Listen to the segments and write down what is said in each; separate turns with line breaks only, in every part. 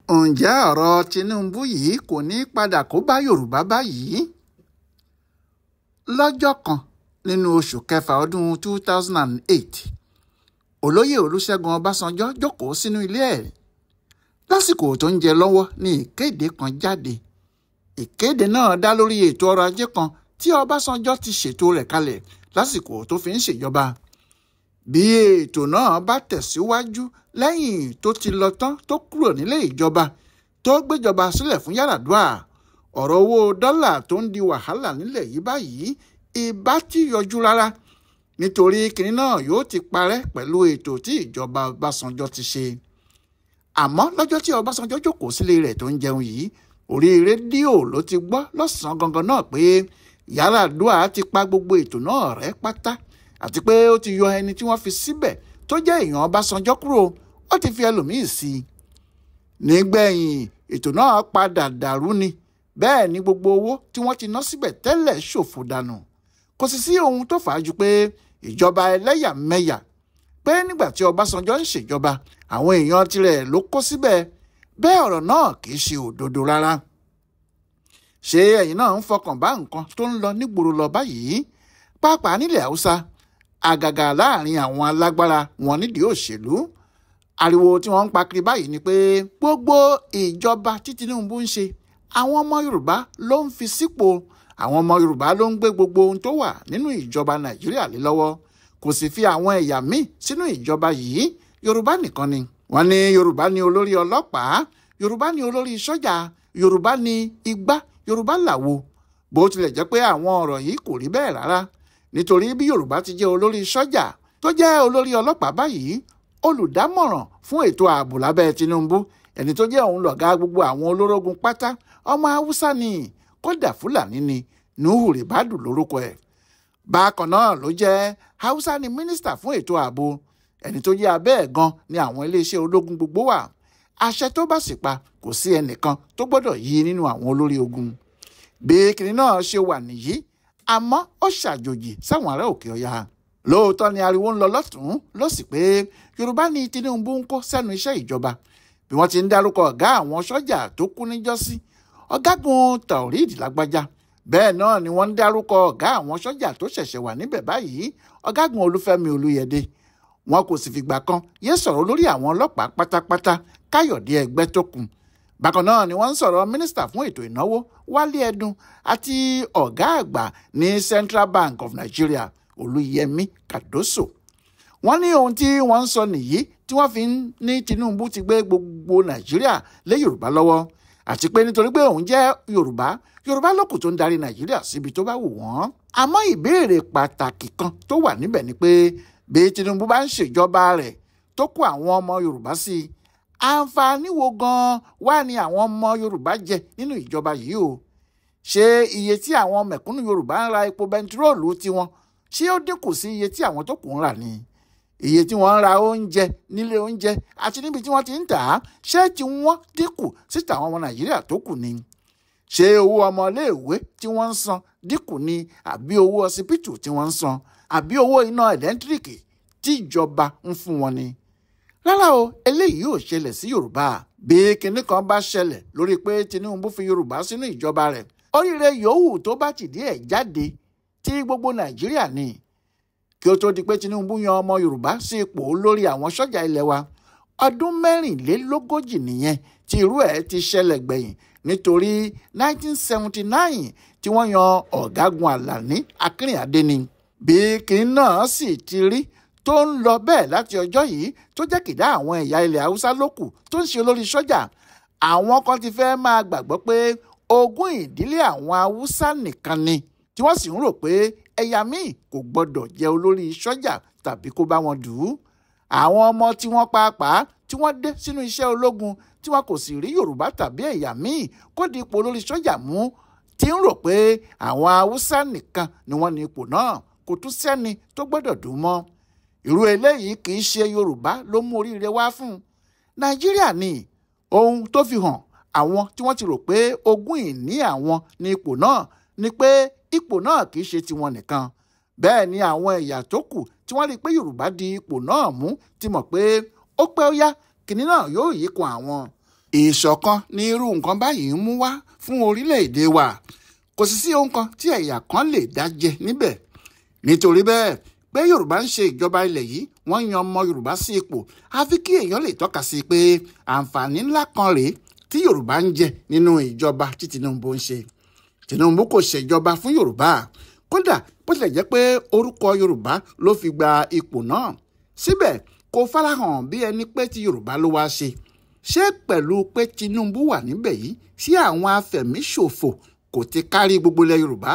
ǹjẹ́ ọ̀rọ̀ Tinubu yìí kò ní padà kó bá Yorùbá báyìí? lọ́jọ́ kan nínú oṣù kẹfà ọdún 2008 olóyè Olúṣẹ́gun Ọbásanjọ́ jókòó sínú ilé ẹ̀ lásìkò tó ń jẹ lọ́wọ́ ní ìkéde kan jáde. ìkéde náà dá lórí ètò ọrọ̀ ajé kan tí Ọbásanjọ́ ti ṣètò rẹ̀ kalẹ̀ lásìkò tó fi ń ṣèjọba. bí ètò náà bá tẹ̀síwájú lẹ́yìn tó ti lọ tán tó kúrò nílé ìjọba tó gbéjọba sílẹ̀ fún Yar'Adua, ọ̀rọ̀ owó dọ́là tó ń di wàhálà nílẹ̀ yìí báyìí ìbá ti yọjú rárá, nítorí kinní náà yóò ti parẹ́ pẹ̀lú ètò tí ìjọba Ọbásanjọ́ ti ṣe. àmọ́ lọ́jọ́ tí Ọbásanjọ́ jókòó sílé rẹ̀ tó ń jẹun yìí, orí rédíò ló ti gbọ́ lọ́sàn-án gangan náà pé Yar'Adua ti pa gbogbo ètò náà rẹ́ pátá, àti pé ó ti yọ ẹni tí wọ́n fi síbẹ̀ tó jẹ́ èèyàn Ọbásanjọ́ kúrò, ó ti fi ẹlòmíì sí i. nígbẹ̀yìn ètò náà padà dàrú ni, bẹ́ẹ̀ ni gbogbo owó tí wọ́n ti ná síbẹ̀ tẹ́lẹ̀ ṣòfò dànù. kò sì sí ohun tó fà á ju pé ìjọba ẹlẹ́yàmẹ̀yà, pé nígbà tí Ọbásanjọ́ ń ṣèjọba àwọn èèyàn tirẹ̀ ló kó síbẹ̀. bẹ́ẹ̀ ọ̀rọ̀ náà kì í ṣe òdodo rárá. ṣé ẹ̀yin náà ń fọkàn bá nǹkan tó ń lọ nígboro lọ báyìí, pàápàá nílẹ̀ Haúsá, àgàgà láàrin àwọn alágbára wọn nídìí òṣèlú? ariwo tí wọ́n ń pa kiri báyìí ni pé gbogbo ìjọba tí Tinubu ń ṣe àwọn ọmọ Yorùbá ló ń fi sípò, àwọn ọmọ Yorùbá ló ń gbé gbogbo ohun tó wà nínú ìjọba Nàìjíríà lé lọ́wọ́, kò sì fi àwọn ẹ̀yà míì sínú ìjọba yìí. Yorùbá nìkan ni. wọ́n ní Yorùbá ní olórí ọlọ́pàá, Yorùbá ní olórí sọ́jà, Yorùbá ní igbá, Yorùbá làwo. bó tilẹ̀ jẹ́ pé àwọn ọ̀rọ̀ yìí kò rí bẹ́ẹ̀ rárá, nítorí bí Yorùbá ti jẹ́ olórí sọ́jà tó jẹ́ olórí ọlọ́pàá báyìí, olùdámọ̀ràn fún ètò ààbò lábẹ́ Tinubu, ẹni tó jẹ́ òun lọ̀gá gbogbo àwọn olórógun pátá, ọmọ Haúsá ni, kódà Fúlàní ni, Nuhu Ribadu lórúkọ ẹ̀. bákan náà ló jẹ́ Haúsá ni mínísítà fún ètò ààbò, ẹni tó jẹ́ abẹ́ ẹ̀ gan ni àwọn iléeṣẹ́ ológun gbogbo wà. àṣẹ tó bá sì pa kò sí ẹnìkan tó gbọ́dọ̀ yí nínú àwọn olórí ogun. bí kinní náà ṣe wà nìyí, àmọ́ ó ṣàjòjì sáwọn ará òkè ọya. lóòótọ́ ni ariwo ń lọ lọ́tún lósì pé Yorùbá ni Tinubu ń kó sẹ́nu iṣẹ́ ìjọba, bí wọ́n ti ń dárúkọ ọ̀gá àwọn sọ́jà tó kú níjọ́sí, ọ̀gágun Taoreed Lágbájá. bẹ́ẹ̀ náà ni wọ́n ń dárúkọ ọ̀gá àwọn sọ́jà tó ṣẹ̀ṣẹ̀ wà níbẹ̀ báyìí, ọ̀gágun Olúfẹ́mi Olúyẹdé. wọn kò sì fìgbà kan yé sọ̀rọ̀ lórí àwọn ọlọ́pàá pátápátá Káyọ̀dé Ẹgbẹ́tókun. bákan náà ni wọ́n ń sọ̀rọ̀ mínísítà fún ètò ìnáwó Wálé Ẹdùn àti ọ̀gá àgbà ní Central Bank of Nigeria Olúyẹmí Kàdósò. wọ́n ní ohun tí wọ́n ń sọ nìyí tí wọ́n fi ń ní Tinubu ti gbé gbogbo Nàìjíríà lé Yorùbá lọ́wọ́, àti pé nítorí pé òun jẹ́ Yorùbá lókù tó ń darí Nàìjíríà síbi tó bá wù wọ́n. àmọ́ ìbéèrè pàtàkì kan tó wà níbẹ̀ ni pé bí Tinubu bá ń ṣèjọba rẹ̀ tó kó àwọn ọmọ Yorùbá sí i, àǹfààní wo gan-an wà ní àwọn ọmọ Yorùbá jẹ nínú ìjọba yìí o? ṣé iye tí àwọn mẹ̀kúnnù Yorùbá ń ra epo bẹntiróòlù tiwọn ṣé ó dínkù sí iye tí àwọn tó kù ń rà ni? iye tí wọ́n ń ra oúnjẹ nílé oúnjẹ àti níbi tí wọ́n ti ń tà á, ṣé tí wọ́n dínkù sí tàwọn ọmọ Nàìjíríà tó kù ni? ṣé owó ọmọléèwé tí wọ́n ń san dínkù ni, àbí owó ọsibítù tí wọ́n ń san, àbí owó iná ẹ̀lẹ́ńtíríkì tí ìjọba ń fún wọn ni? rárá o, eléyìí yóò ṣẹlẹ̀ sí Yorùbá. bí kinní kan bá ṣẹlẹ̀ lórí pé Tinubu fi Yorùbá sínú ìjọba rẹ̀, oríire yòówù tó bá tìdí ẹ̀ jáde tí gbogbo Nàìjíríà ni. kí ó tó di pé Tinubu yan ọmọ Yorùbá sí ipò olórí àwọn sọ́jà ilẹ̀ wa, ọdún 44 nìyẹn tí irú ẹ̀ ti ṣẹlẹ̀ gbẹ̀yìn, nítorí 1979 tí wọ́n yan ọ̀gágun Àlàní Akínrìnádé ni. bí kinní náà sì ti rí tó ń lọ bẹ́ẹ̀ láti ọjọ́ yìí, tó jẹ́ kìdá àwọn ẹ̀yà ilẹ̀ Haúsá lókù tó ń ṣe olórí sọ́jà. àwọn kan ti fẹ́ máa gbàgbọ́ pé ogún ìdílé àwọn Haúsá nìkan ni, tí wọ́n sì ń rò pé ẹ̀yà míì kò gbọ́dọ̀ jẹ́ olórí sọ́jà tàbí kó bá wọn dù ú. àwọn ọmọ tí wọ́n pàápàá tí wọ́n dé sínú iṣẹ́ ológun tí wọn kò sì rí Yorùbá tàbí ẹ̀yà míì kó di ipò olórí sọ́jà mú, ti ń rò pé àwọn Haúsá nìkan ni wọ́n ní ipò náà, kò tún sẹ́ni tó gbọ́dọ̀ dùn mọ́. irú eléyìí kì í ṣe Yorùbá ló mú oríire wá fún Nàìjíríà ni. ohun tó fi hàn àwọn tí wọ́n ti rò pé ogún ìní àwọn ní ipò náà ni pé ipò náà kì í ṣe tiwọn nìkan. bẹ́ẹ̀ ni àwọn ẹ̀yà tó kù tí wọ́n rí i pé Yorùbá di ipò náà mú ti mọ̀ pé ó pẹ́ ó yá kinní náà yóò yí kan àwọn. ìṣọ̀kan ní irú nǹkan báyìí ń mú wá fún orílẹ̀-èdè wa. Kò sì sí ohun kan tí ẹ̀yà kan lè dá jẹ níbẹ̀. Nítorí bẹ́ẹ̀ pé Yorùbá ń ṣe ìjọba ilẹ̀ yìí, wọ́n yan ọmọ Yorùbá sí ipò, àfi kí èèyàn lè tọ́ka sí pé àǹfààní ńlá kan rèé tí Yorùbá ń jẹ nínú ìjọba tí Tinubu ń ṣe. Tinubu kò ṣèjọba fún Yorùbá, kódà bó tilẹ̀ jẹ́ pé orúkọ Yorùbá ló fi gba ipò náà. Síbẹ̀ kò farahàn bí ẹni pé ti Yorùbá ló wá ṣe. Ṣé pẹ̀lú pé Tinubu wà níbẹ̀ yìí, sí àwọn afẹ̀míṣòfò kò ti kárí gbogbo ilẹ̀ Yorùbá?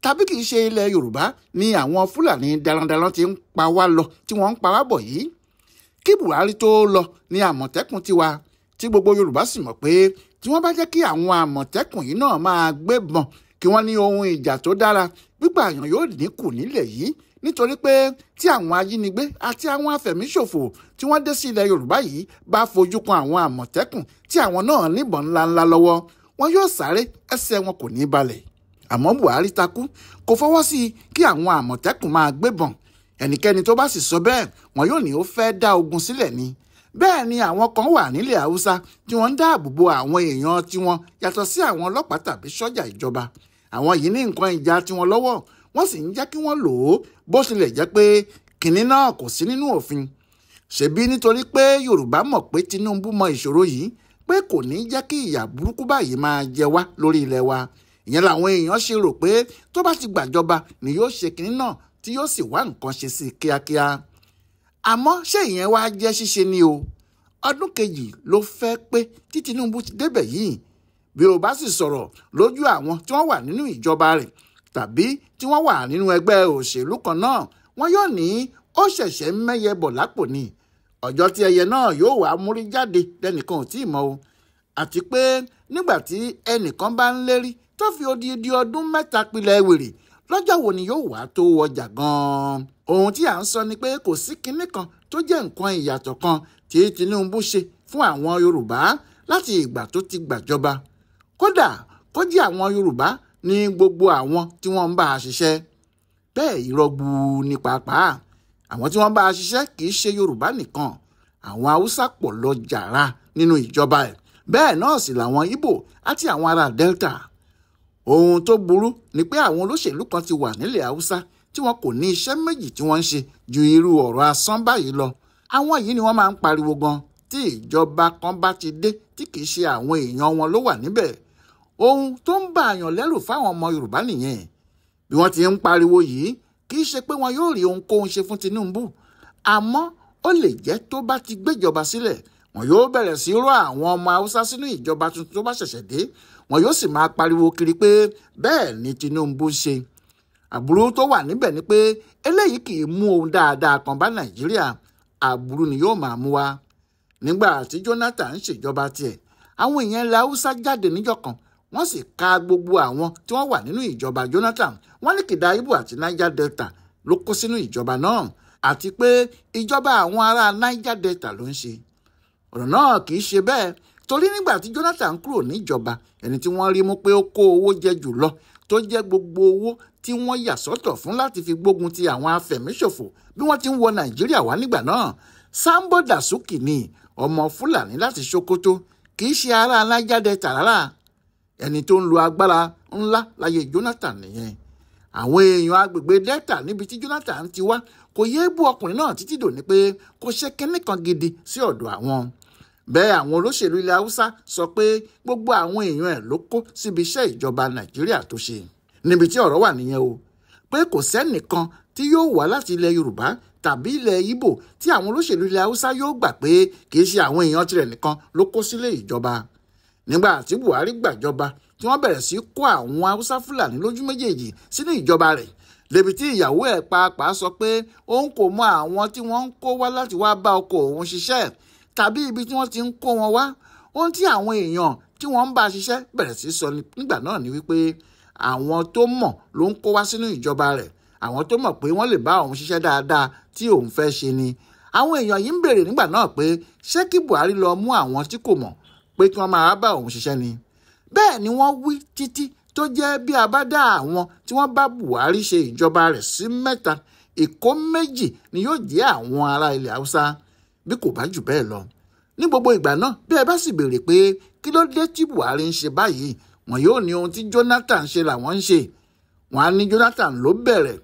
Tàbí kìí ṣe ilẹ̀ Yorùbá ni àwọn Fúlàní darandaran ti ń pa wá lọ tí wọ́n ń pa wá bọ̀ yìí? Kí Buhari tó lọ ni Àmọ̀tẹ́kùn ti wà, tí gbogbo Yorùbá sì mọ̀ pé tí wọ́n bá jẹ́ kí àwọn Àmọ̀tẹ́kùn yìí náà máa gbébọn, kí wọ́n ní ohun ìjà tó dára, pípààyàn yóò dínkù nílẹ̀ yìí. Nítorí pé tí àwọn ajínigbé àti àwọn afẹ̀míṣòfò tí wọ́n dé sí ilẹ̀ Yorùbá yìí bá fojú kan àwọn Àmọ̀tẹ́kùn tí àwọn náà níbọn ńláńlá lọ́wọ́, wọn yóò sáré, ẹsẹ̀ wọn kò ní balẹ̀. Àmọ́ Buhari takú, kò fọwọ́ sí kí àwọn Àmọ̀tẹ́kùn máa gbébọn. Ẹnikẹ́ni tó bá sì sọ bẹ́ẹ̀, wọn yóò ní ó fẹ́ dá ogun sílẹ̀ ni. Bẹ́ẹ̀ ni àwọn kan wà nílẹ̀ Haúsá tí wọ́n ń dáàbò bo àwọn èèyàn tiwọn yàtọ̀ sí àwọn ọlọ́pàá tàbí sọ́jà ìjọba. Àwọn yìí ní nǹkan ìjà tiwọn lọ́wọ́, wọ́n sì ń jẹ́ kí wọ́n lò ó, bó tilẹ̀ jẹ́ pé kìnní náà kò sí nínú òfin. Ṣebí nítorí pé Yorùbá mọ̀ pé Tinubu mọ ìṣòro yìí, pé kò ní jẹ́ kí ìyà burúkú báyìí máa jẹ wá lórí ilẹ̀ wa. Ìyẹn làwọn èèyàn ṣe rò pé tó bá ti gbàjọba ni yóò ṣe kìnní náà tí yóò sì wá nǹkan ṣe sí kíákíá. Àmọ́ ṣé ìyẹn wá jẹ́ ṣíṣe ni o? Ọdún kejì ló fẹ́ pé tí Tinubu ti débẹ̀ yìí. Bí o bá sì sọ̀rọ̀ lójú àwọn tí wọ́n wà nínú ìjọba rẹ̀ tàbí tí wọ́n wà nínú ẹgbẹ́ òṣèlú kan náà, wọ́n yóò ní ó ṣẹ̀ṣẹ̀ mẹ́yẹ bọ̀ lápò ni. Ọjọ́ tí ẹyẹ náà yóò wá múrí jáde lẹ́nìkan ò tíì mọ̀ o. Àti pé nígbà tí ẹnìkan bá ń lérí tó fi odidi ọdún 3 pilẹ̀ wèrè, lọ́jọ́ wo ni yóò wá tó wọjà gan-an? Ohun tí à ń sọ ni pé kò sí kinní kan tó jẹ́ nǹkan ìyàtọ̀ kan tí Tinubu ṣe fún àwọn Yorùbá láti ìgbà tó ti gbàjọba. Kódà kó jẹ́ àwọn Yorùbá ní gbogbo àwọn tí wọ́n ń bá a ṣiṣẹ́. Bẹ́ẹ̀ ìrọ̀gbù ní pàápàá. Àwọn tí wọ́n bá a ṣiṣẹ́ kì í ṣe Yorùbá nìkan. Àwọn Haúsá pọ̀ lọ jàrá nínú ìjọba ẹ̀. Bẹ́ẹ̀ náà sì làwọn Ìgbò àti àwọn ará Delta. Ohun tó burú ni pé àwọn olóṣèlú kan ti wà nílẹ̀ Haúsá tí wọn kò ní iṣẹ́ méjì tí wọ́n ń ṣe ju irú ọ̀rọ̀ asán báyìí lọ. Àwọn yìí ni wọ́n máa ń pariwo gan tí ìjọba kan bá ti dé tí kì í ṣe àwọn èèyàn wọn ló wà níbẹ̀. Ohun tó ń bà àyàn lẹ́rù fáwọn ọmọ Yorùbá nìyẹn. Bí wọ́n ti ń pariwo yìí, kì í ṣe pé wọn yóò rí ohunkóhun ṣe fún Tinubu. Àmọ́ ó lè jẹ́ tó bá ti gbéjọba sílẹ̀, wọn yóò bẹ̀rẹ̀ sí rọ́ àwọn ọmọ Haúsá sínú ìjọba tuntun tó bá ṣẹ̀ṣẹ̀ dé. Wọn yóò sì máa pariwo kiri pé bẹ́ẹ̀ ni Tinubu ṣe. Àbúrú tó wà níbẹ̀ ni pé eléyìí kì í mú ohun dáadáa kan bá Nàìjíríà. Àbúrú ni yóò máa mú wá. Nígbà tí Jonathan ń ṣèjọba tiẹ̀, àwọn èèyàn ilẹ̀ Haúsá jáde níjọ́ kan, wọ́n sì ka gbogbo àwọn tí wọ́n wà nínú ìjọba Jonathan. Wọ́n ní kìdá Ìgbò àti Niger Delta ló kó sínú ìjọba náà, àti pé ìjọba àwọn ará Niger Delta ló ń ṣe. Ọ̀rọ̀ náà kì í ṣe bẹ́ẹ̀, torí nígbà tí Jonathan kúrò níjọba, ẹni tí wọ́n rí mú pé ó kó owó jẹ jù lọ, tó jẹ́ gbogbo owó tí wọ́n yà sọ́tọ̀ fún láti fi gbógun ti àwọn afẹ̀míṣòfò bí wọ́n ti ń wọ Nàìjíríà wá nígbà náà. Sambo Dasuki ni ọmọ Fúlàní láti Sokoto, kì í ṣe ará Niger Delta rárá. Ẹni tó ń lo agbára ńlá láyé Jonathan nìyẹn. Àwọn èèyàn agbègbè Delta níbi tí Jonathan ti wá kò yéé bú ọkùnrin náà títí dòní pé kò ṣe kinní kan gidi sí ọ̀dọ̀ àwọn. Bẹ́ẹ̀ àwọn olóṣèlú ilẹ̀ Haúsá sọ pé gbogbo àwọn èèyàn ẹ̀ ló kó síbi iṣẹ́ ìjọba Nàìjíríà tó ṣe. Níbi tí ọ̀rọ̀ wà nìyẹn o, pé kò sẹ́nìkan tí yóò wá láti ilẹ̀ Yorùbá tàbí ilẹ̀ Ìgbò tí àwọn olóṣèlú ilẹ̀ Haúsá yóò gbà pé kì í ṣe àwọn èèyàn tirẹ̀ nìkan ló kó sílé ìjọba. Nígbà tí Buhari gbàjọba, tí wọ́n bẹ̀rẹ̀ sí kó àwọn Haúsá Fúlàní lójú méjèèjì sínú ìjọba rẹ̀, débi tí ìyàwó ẹ̀ pàápàá sọ pé òun kò mọ àwọn tí wọ́n ń kó wá láti wá bá ọkọ òun ṣiṣẹ́ tàbí ibi tí wọ́n ti ń kó wọn wá. Ohun tí àwọn èèyàn tí wọ́n ń bá ṣiṣẹ́ bẹ̀rẹ̀ sí sọ nígbà náà ni wípé àwọn tó mọ̀ ló ń kó wá sínú ìjọba rẹ̀, àwọn tó mọ̀ pé wọ́n lè bá òun ṣiṣẹ́ dáadáa tí òun fẹ́ ṣe ni. Àwọn èèyàn yìí ń béèrè nígbà náà pé ṣé kí Buhari lọ mú àwọn tí kò mọ̀ pé kí wọ́n máa bá òun ṣiṣẹ́ ni. Bẹ́ẹ̀ ni wọ́n wí títí tó jẹ́ bí a bá dá àwọn tí wọ́n bá Buhari ṣe ìjọba rẹ̀ sí 3, ìkó 2 ni yóò jẹ́ àwọn ará ilẹ̀ Haúsá bí kò bá jù bẹ́ẹ̀ lọ. ní gbogbo ìgbà náà bí ẹ bá sì béèrè pé kí ló dé tí Buhari ń ṣe báyìí wọn yóò ní ohun tí Jonathan ṣe làwọn ń ṣe. wọn á ní Jonathan ló bẹ̀rẹ̀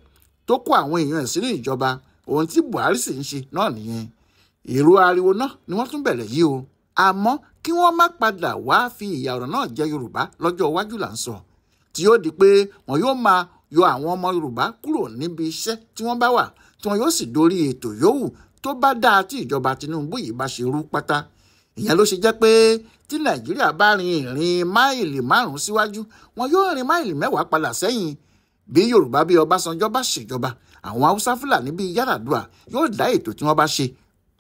tó kó àwọn èèyàn ẹ̀ sínú ìjọba, ohun tí Buhari sì ń ṣe náà nìyẹn. èrò ariwo náà ni wọ́n tún bẹ̀rẹ̀ yìí o. àmọ́ kí wọ́n má padà wá fi ìyà ọ̀rọ̀ náà jẹ Yorùbá lọ́jọ́ iwájú là ń sọ, tí yóò di pé wọn yóò máa yọ àwọn ọmọ Yorùbá kúrò níbi iṣẹ́ tí wọ́n bá wà, tí wọn yóò sì dorí ètò yòówù tó bá dáa tí ìjọba Tinubu yìí bá ṣe rú pátá. ìyẹn ló ṣe jẹ́ pé tí Nàìjíríà bá rin ìrìn máìlì 5 síwájú, wọn yóò rin máìlì 10 padà sẹ́yìn. bí Yorùbá bí Ọbásanjọ́ bá ṣèjọba, àwọn Haúsá-Fúlàní bíi Yar'Adua yóò dá ètò tí wọ́n bá ṣe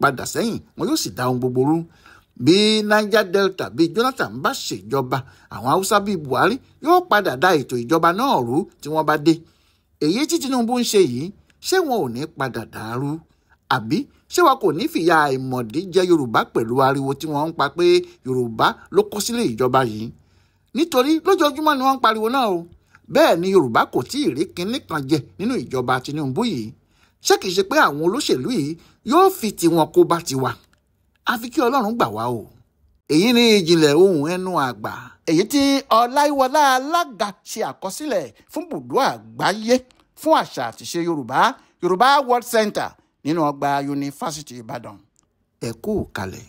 padà sẹ́yìn, wọn yóò sì dá ohun gbogbo rú. bí Niger Delta bíi Jonathan bá ṣèjọba, àwọn Haúsá bíi Buhari yóò padà dá ètò ìjọba náà rú tí wọ́n bá dé. èyí tí Tinubu ń ṣe yìí, ṣé wọn ò ní padà dàrú? àbí ṣé wọn kò ní fìyà àìmọ̀dí jẹ Yorùbá pẹ̀lú ariwo tí wọ́n ń pa pé Yorùbá ló kó sílé ìjọba yìí? nítorí lójoojúmọ́ ni wọ́n ń pariwo náà o. bẹ́ẹ̀ ni Yorùbá kò tí ì rí kinní kan jẹ nínú ìjọba Tinubu yìí. ṣé kìí ṣe pé àwọn olóṣèlú yìí yóò fi tiwọn kó bá tiwa? àfi kí Ọlọ́run gbà wá o. èyí ni ìjìnlẹ̀ ohun ẹnu àgbà, èyí tí Ọláyíwọlá alága ṣe àkọsílẹ̀ fún bùdó àgbáyé fún àṣà àtìṣe Yorùbá World Center nínú ọgbà Yunifásítì Ìbàdàn. ẹ kú kalẹ̀.